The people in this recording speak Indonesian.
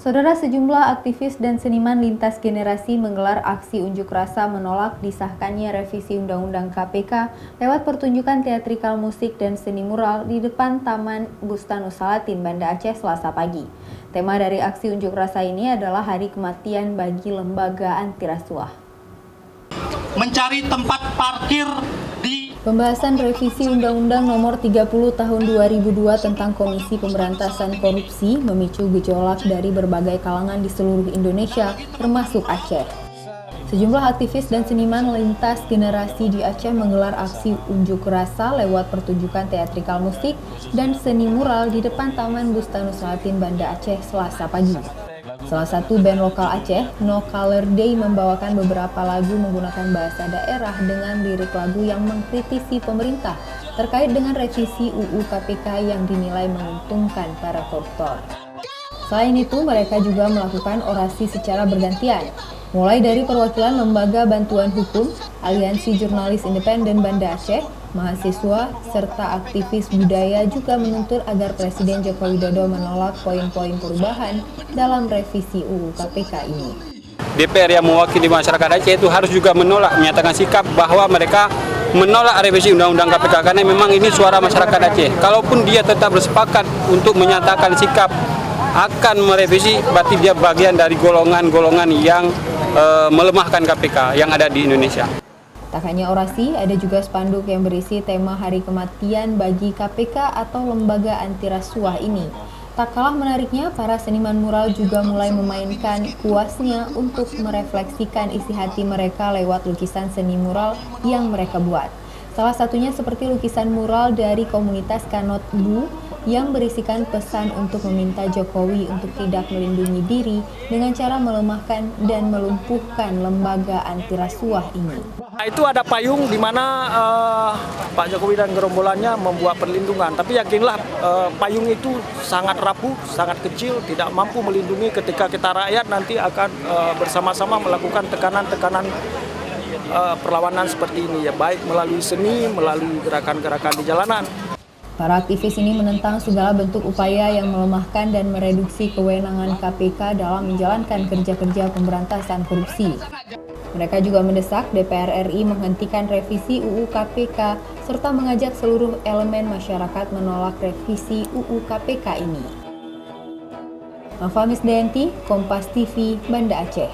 Saudara, sejumlah aktivis dan seniman lintas generasi menggelar aksi unjuk rasa menolak disahkannya revisi Undang-Undang KPK lewat pertunjukan teatrikal musik dan seni mural di depan Taman Bustanusalatin, Banda Aceh, Selasa pagi. Tema dari aksi unjuk rasa ini adalah Hari Kematian bagi Lembaga Anti Rasuah. Mencari tempat parkir di Pembahasan revisi Undang-Undang Nomor 30 Tahun 2002 tentang Komisi Pemberantasan Korupsi memicu gejolak dari berbagai kalangan di seluruh Indonesia, termasuk Aceh. Sejumlah aktivis dan seniman lintas generasi di Aceh menggelar aksi unjuk rasa lewat pertunjukan teatrikal musik dan seni mural di depan Taman Bustanusalatin, Banda Aceh, Selasa pagi. Salah satu band lokal Aceh, No Color Day, membawakan beberapa lagu menggunakan bahasa daerah dengan lirik lagu yang mengkritisi pemerintah terkait dengan revisi UU KPK yang dinilai menguntungkan para koruptor. Selain itu, mereka juga melakukan orasi secara bergantian, mulai dari perwakilan Lembaga Bantuan Hukum, Aliansi Jurnalis Independen Banda Aceh, mahasiswa, serta aktivis budaya juga menuntut agar Presiden Joko Widodo menolak poin-poin perubahan dalam revisi UU KPK ini. DPR yang mewakili masyarakat Aceh itu harus juga menolak, menyatakan sikap bahwa mereka menolak revisi Undang-Undang KPK karena memang ini suara masyarakat Aceh. Kalaupun dia tetap bersepakat untuk menyatakan sikap akan merevisi, berarti dia bagian dari golongan-golongan yang melemahkan KPK yang ada di Indonesia. Tak hanya orasi, ada juga spanduk yang berisi tema Hari Kematian bagi KPK atau Lembaga Anti Rasuah ini. Tak kalah menariknya, para seniman mural juga mulai memainkan kuasnya untuk merefleksikan isi hati mereka lewat lukisan seni mural yang mereka buat. Salah satunya seperti lukisan mural dari komunitas Kanot Bu yang berisikan pesan untuk meminta Jokowi untuk tidak melindungi diri dengan cara melemahkan dan melumpuhkan lembaga anti rasuah ini. Itu ada payung di mana Pak Jokowi dan gerombolannya membuat perlindungan. Tapi yakinlah payung itu sangat rapuh, sangat kecil, tidak mampu melindungi ketika kita rakyat nanti akan bersama-sama melakukan tekanan-tekanan perlawanan seperti ini, ya baik melalui seni, melalui gerakan-gerakan di jalanan. Para aktivis ini menentang segala bentuk upaya yang melemahkan dan mereduksi kewenangan KPK dalam menjalankan kerja-kerja pemberantasan korupsi. Mereka juga mendesak DPR RI menghentikan revisi UU KPK serta mengajak seluruh elemen masyarakat menolak revisi UU KPK ini. Nova Misdayanti, Kompas TV, Banda Aceh.